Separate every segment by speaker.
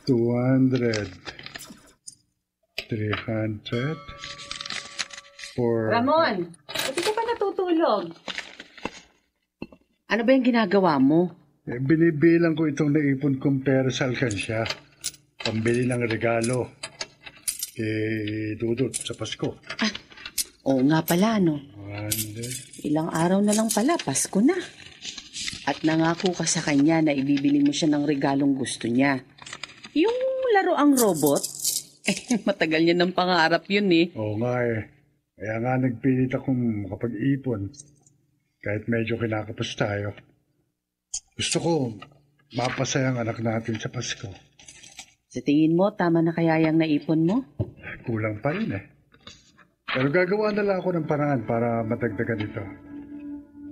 Speaker 1: 200, 300,
Speaker 2: Ramon, hindi ka pa natutulog? Ano ba yung ginagawa mo?
Speaker 1: Binibilang ko itong naipon kong pera sa alkansya. Pambili ng regalo. Dudut sa Pasko.
Speaker 2: Oo nga pala, no?
Speaker 1: 100.
Speaker 2: Ilang araw na lang pala, Pasko na. At nangako ka sa kanya na ibibili mo siya ng regalong gusto niya. Yung laruang robot, matagal niya ng pangarap yun eh.
Speaker 1: Oo nga eh. Kaya nga nagpilit akong makapag-ipon. Kahit medyo kinakapos tayo. Gusto ko mapasaya ang anak natin sa Pasko.
Speaker 2: Sa tingin mo, tama na kaya yung naipon mo?
Speaker 1: Kulang pa rin eh. Pero gagawa na lang ako ng paraan para matagdagan ito.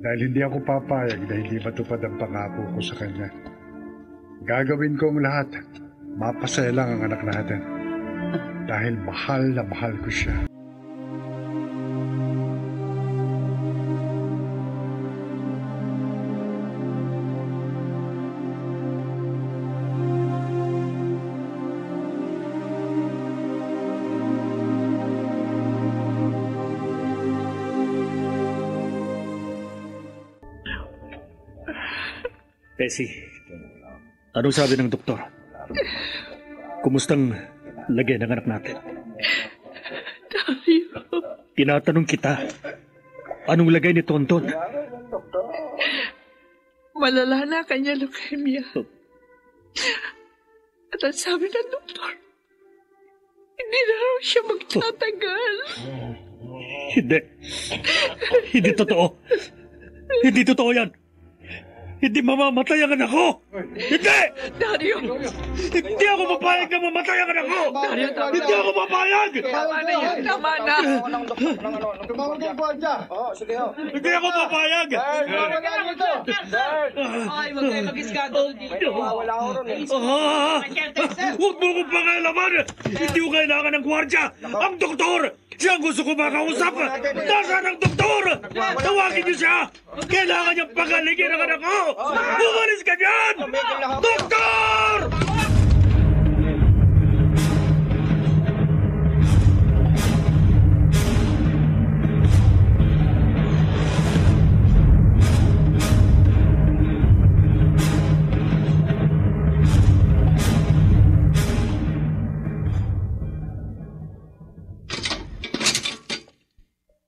Speaker 1: Dahil hindi ako papayag na hindi matupad ang pangako ko sa kanya. Gagawin ko ang lahat. Mapasaya lang ang anak natin. Dahil mahal na mahal ko siya.
Speaker 3: Tessie, anong sabi ng doktor? Kumustang lagay ng anak natin?
Speaker 4: Dario.
Speaker 3: Tinatanong kita, anong lagay ni Tonton?
Speaker 4: Malala na kanya leukemia. At ang sabi ng doktor, hindi na raw siya magtatagal.
Speaker 3: Hindi. Hindi totoo. Hindi totoo yan. Hindi mamamatay ang anak ko! Hindi!
Speaker 4: Dario!
Speaker 3: Hindi ako papayag na mamatay ang anak ko!
Speaker 4: Dario, tama na.
Speaker 3: Hindi ako papayag!
Speaker 4: Tama na yan, tama na.
Speaker 5: Tumawag ng kwarta. Oo, sige ho.
Speaker 3: Hindi ako papayag!
Speaker 5: Tumawag na dito.
Speaker 4: Ay, huwag kayo mag-iskandalo dito.
Speaker 5: Wala ko ron eh.
Speaker 3: Huwag mo kong pangalaman! Hindi ko kailangan ng gwardya! Ang doktor! Siya ang gusto ko makausap! Nasaan ang doktor? Tawagin niyo siya! Kailangan niyang pagalingin ang anak ko! Umalis ka dyan! Doktor!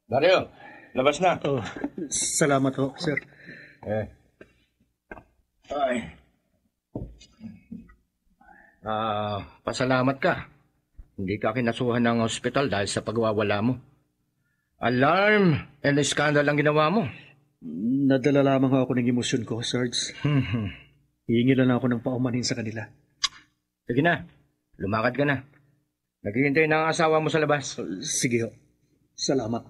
Speaker 5: Dario, labas na.
Speaker 3: Oh, salamat ho, sir.
Speaker 5: Pasalamat ka. Hindi ka kinasuhan ng ospital dahil sa pagwawala mo. Alarm and scandal ang ginawa mo.
Speaker 3: Nadala lamang ako ng emosyon ko, Sarge. Hihingi lang ako ng paumanhin sa kanila.
Speaker 5: Sige na, lumakad ka na. Naghihintay na ang asawa mo sa labas.
Speaker 3: Sige ho. Salamat.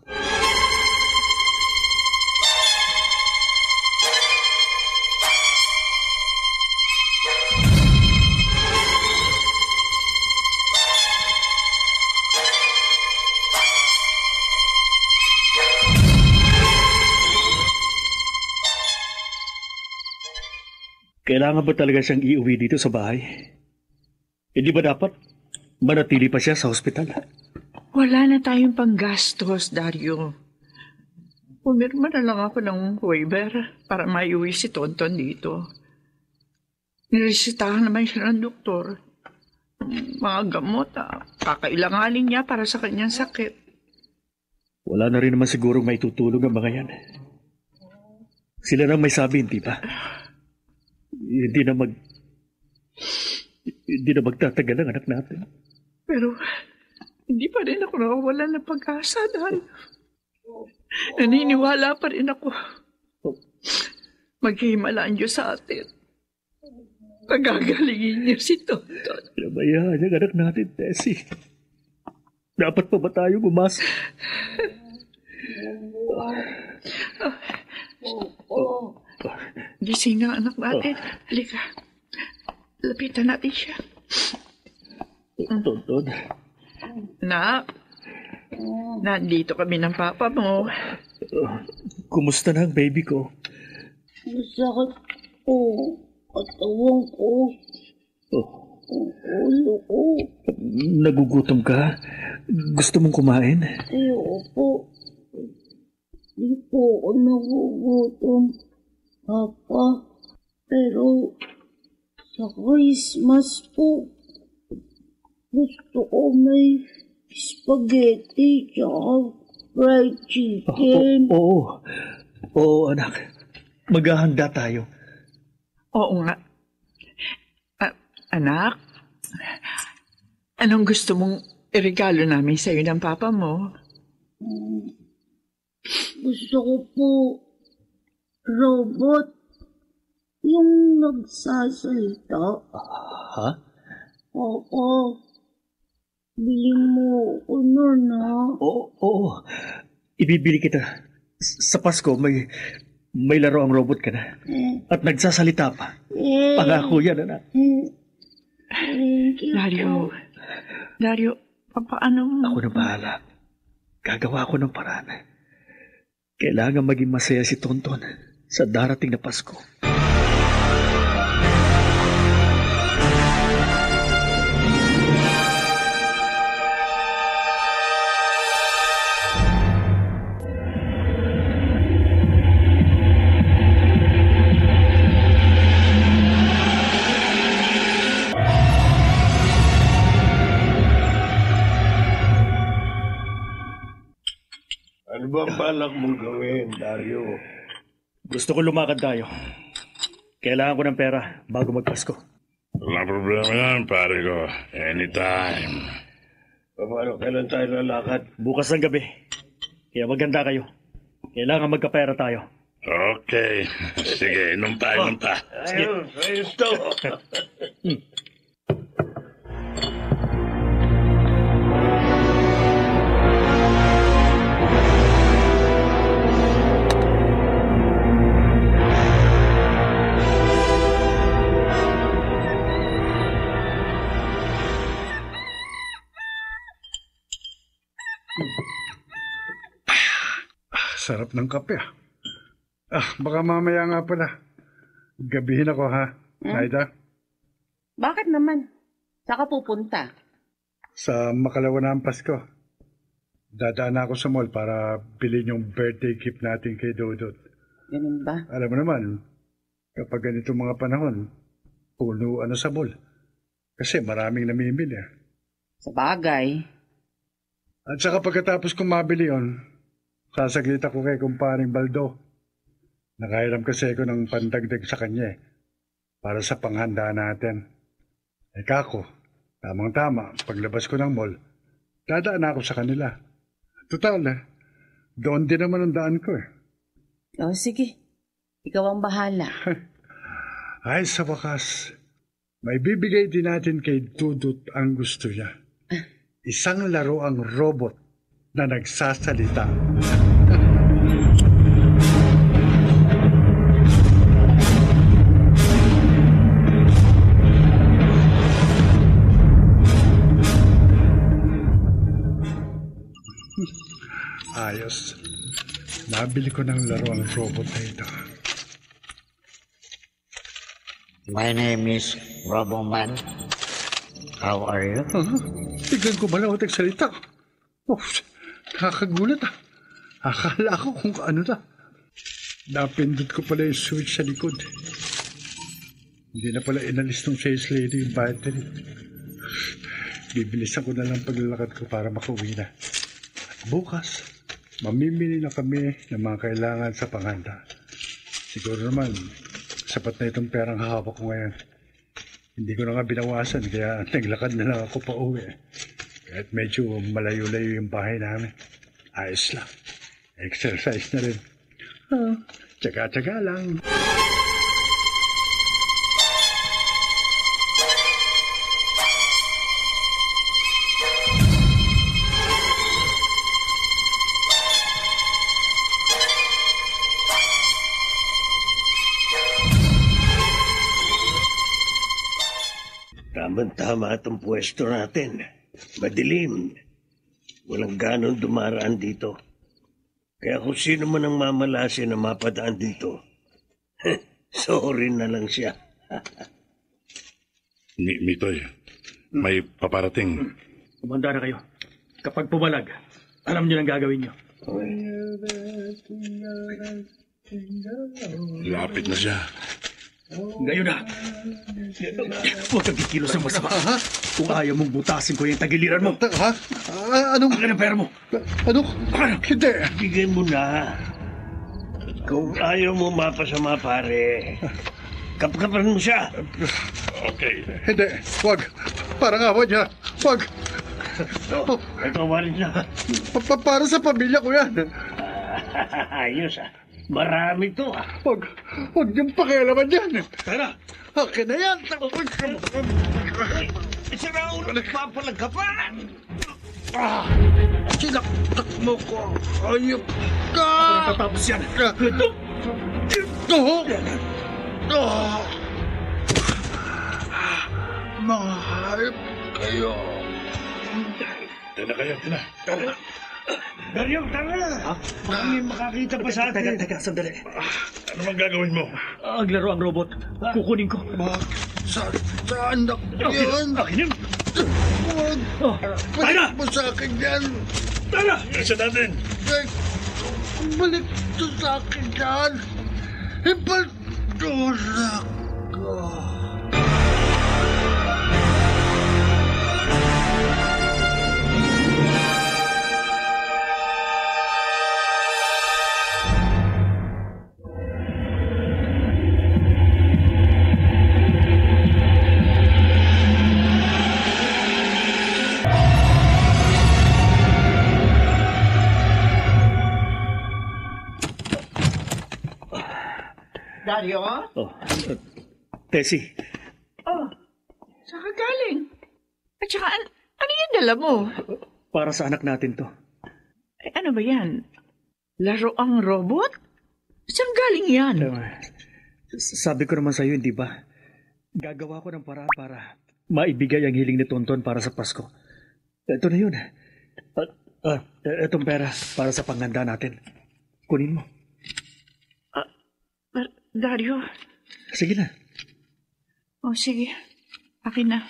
Speaker 3: Kailangan ba talaga siyang iuwi dito sa bahay? Hindi ba dapat manatili pa siya sa ospital?
Speaker 4: Wala na tayong panggastos, Dario. Pumirma na lang ako ng waiver para maiuwi si Tonton dito. Niresitahan naman siya ng doktor. Mga gamot, kakailanganin niya para sa kanyang sakit.
Speaker 3: Wala na rin naman sigurong may tutulong ang mga yan. Sila nang may sabi, hindi ba? Hindi na magtatagal ang anak natin.
Speaker 4: Pero hindi pa rin ako nakawalan ng pag-asa, Dario. Naniniwala pa rin ako. Maghihimala ang Diyos sa atin. Pagagalingin niya si Tonton.
Speaker 3: Pinabayaan ang anak natin, Tessie. Dapat pa ba tayo bumasa?
Speaker 4: Gising na anak natin. Halika. Lapitan natin siya.
Speaker 3: Tonton.
Speaker 4: Nak, nandito kami ng papa mo.
Speaker 3: Kumusta na ang baby ko?
Speaker 2: Masakit po. Katawan ko.
Speaker 6: ulo ko.
Speaker 3: Nagugutom ka? Gusto mong kumain?
Speaker 6: Ayoko. Di po ako nagugutom, Papa. Pero sa Christmas po, gusto ko may spaghetti tsaka fried chicken.
Speaker 3: Oo, anak. Maghahanda tayo.
Speaker 4: Oo nga. Anak, anong gusto mong iregalo namin sa'yo ng papa mo?
Speaker 6: Gusto ko po robot. Yung nagsasalita.
Speaker 3: Ha?
Speaker 6: Oo. Bili mo ako nun, ha?
Speaker 3: Oo. Ibibili kita. Sa Pasko, may laro ang robot ka na. At nagsasalita pa. Pangako yan, anak.
Speaker 6: Thank you po.
Speaker 4: Dario, paano mo?
Speaker 3: Ako na bahala. Gagawa ko ng paraan. Kailangan maging masaya si Tonton sa darating na Pasko.
Speaker 7: Ano ba ang balak mong gawin, Dario?
Speaker 3: Gusto ko lumakad tayo. Kailangan ko ng pera bago magpasko.
Speaker 8: Walang problema yan, pare ko. Anytime.
Speaker 7: Paano, kailan tayo lalakad?
Speaker 3: Bukas ng gabi. Kaya maganda kayo. Kailangan magkapera tayo.
Speaker 8: Okay. Sige, inom pa.
Speaker 7: Ayos to.
Speaker 1: Sarap ng kape. Baka mamaya nga pala. Gabihin ako, ha? Naida?
Speaker 2: Bakit naman? Saan ka pupunta?
Speaker 1: Sa makalawa na ang Pasko. Dadaan ako sa mall para bilhin yung birthday gift natin kay Dodot.
Speaker 2: Ganun ba?
Speaker 1: Alam mo naman, kapag ganito mga panahon, punuan na sa mall. Kasi maraming namimili.
Speaker 2: Sa bagay.
Speaker 1: At saka pagkatapos kong mabili yun, sasaglit ako kay kumparing Baldo. Nakairam kasi ako ng pandagdag sa kanya para sa panghanda natin. Kako, tamang-tama, paglabas ko ng mall, dadaan ako sa kanila. Total, doon din naman ang daan ko.
Speaker 2: O sige, ikaw ang bahala.
Speaker 1: Ay, sa wakas, may bibigay din natin kay Dudut ang gusto niya. Isang laro ang robot na nagsasalita. Ayos. Nabili ko ng laro ang robot na ito.
Speaker 9: My name is Roboman. How are you?
Speaker 1: Tignan ko malaw at nagsalita. Nakakagulat . Akala ko kung ano na. Napindot ko pala yung switch sa likod. Hindi na pala inalis ng sales lady yung battery. Bibilisan ko na lang paglalakad ko para makauwi na. Bukas, mamimili na kami ng mga kailangan sa panghanda. Siguro naman, sapat na itong perang hawak ko ngayon. Hindi ko na nga binawasan, kaya naglakad na lang ako pa uwi. Kahit medyo malayo-layo yung bahay namin. Ayos lang. Exercise na rin. Tsaga-tsaga lang.
Speaker 7: Tama itong pwesto natin. Madilim. Walang ganon dumaraan dito. Kaya kung sino man ang mamalasin na mapadaan dito, sorry na lang siya.
Speaker 8: Mitoy, may paparating.
Speaker 3: Umanda na kayo. Kapag pumalag, alam niyo ang gagawin niyo.
Speaker 8: Lapit na siya.
Speaker 3: Ngayon na. Huwag kang kikilos ng masama. Kung ayaw mong butasin ko yung tagiliran mo.
Speaker 1: Ha? Anong...
Speaker 3: Ang ng pera mo.
Speaker 1: Ano? Hindi.
Speaker 7: Bigay mo na. Kung ayaw mo mapasama, pare, kapkapan mo siya.
Speaker 8: Okay.
Speaker 1: Hindi. Wag. Parang awa niya. Wag.
Speaker 7: Ito, warin na.
Speaker 1: Para sa pamilya ko yan.
Speaker 7: Ayos ah. Marami to ah.
Speaker 1: Wag niyong pakialaman yan.
Speaker 3: Tara.
Speaker 1: Akin na yan.
Speaker 7: Sira ulo, nagpapalag ka pa.
Speaker 1: Sinaktak mo ko. Ayop ka.
Speaker 3: Tatapos yan.
Speaker 1: Mga hayop kayo.
Speaker 8: Tena kayo.
Speaker 7: Daryong, tara. Baka may makakita pa sa atin.
Speaker 3: Teka, sandali.
Speaker 8: Ano mang gagawin mo?
Speaker 3: Ang laro ang robot. Kukunin ko.
Speaker 1: Saan na yan?
Speaker 3: Akin yun.
Speaker 1: Wag.
Speaker 3: Tara!
Speaker 1: Balik mo sa akin yan.
Speaker 3: Tara!
Speaker 8: Isa natin.
Speaker 1: Balik to sa akin yan. Ipagtulak ko.
Speaker 4: Dario?
Speaker 3: Tessie.
Speaker 4: Saan ka galing? At saka, ano yung dala mo?
Speaker 3: Para sa anak natin to.
Speaker 4: Ano ba yan? Laro ang robot? Saan galing yan?
Speaker 3: Sabi ko naman sa'yo, hindi ba? Gagawa ko ng paraan para maibigay ang hiling ni Tonton para sa Pasko. Ito na yun. Itong pera para sa panghanda natin. Kunin mo.
Speaker 4: Dario?
Speaker 3: Sige na.
Speaker 4: Sige. Akin na.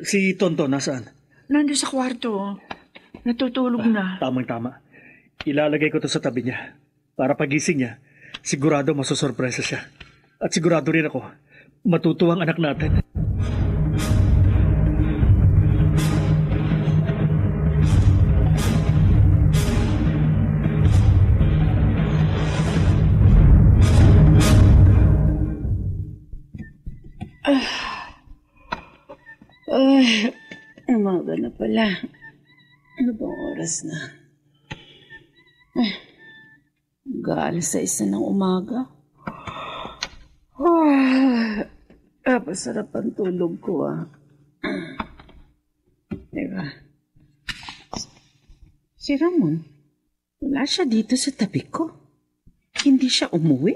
Speaker 3: Si Tonton, nasaan?
Speaker 4: Nandun sa kwarto. Natutulog na.
Speaker 3: Tamang-tama. Ilalagay ko to sa tabi niya. Para pagising niya, sigurado masusurpresa siya. At sigurado rin ako, matutuwang anak natin.
Speaker 2: Umaga na pala. Ano bang oras na? Mag-aalas 6 ng umaga. Pasarap ang tulog ko Teka. Si Ramon, wala siya dito sa tabi ko. Hindi siya umuwi.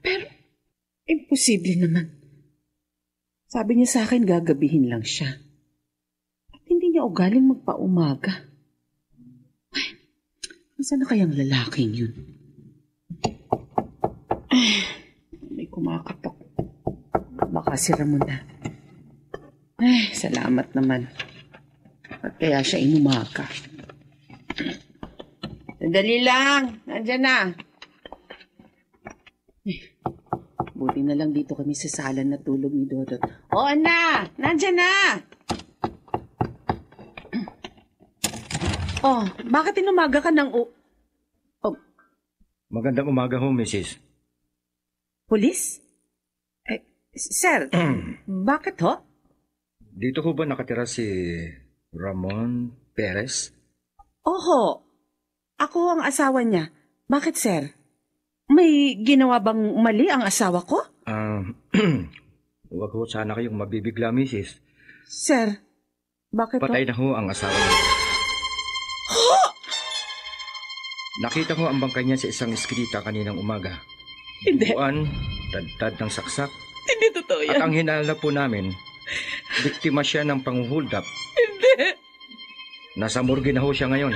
Speaker 2: Pero, imposible naman. Sabi niya sa akin, gagabihin lang siya. At hindi niya ugaling magpaumaga. Saan na kayang lalaking yun? May kumakatok. Baka si Ramon na. Salamat naman. At kaya siya inumaga. Sandali lang. Nandiyan na. Buti na lang dito kami sa sala na tulog ni Dodot. Ana! Nandiyan na! Bakit inumaga ka ng...
Speaker 5: Magandang umaga ho, Mrs.
Speaker 2: Pulis? Sir, bakit ho?
Speaker 5: Dito ho ba nakatira si Ramon Perez?
Speaker 2: Oho. Ako ang asawa niya. Bakit, sir? May ginawa bang mali ang asawa ko?
Speaker 5: Huwag ho sana kayong mabibigla, Mrs.
Speaker 2: Sir, bakit
Speaker 5: Patay na ho ang asawa niya. Nakita ko ang bangkay niya sa isang iskrita kaninang umaga.
Speaker 2: Hindi.
Speaker 5: Buwan, tad ng saksak.
Speaker 2: Hindi totoo yan.
Speaker 5: At ang hinala po namin, biktima siya ng panguhuldap.
Speaker 2: Hindi.
Speaker 5: Nasa morgue na ho siya ngayon.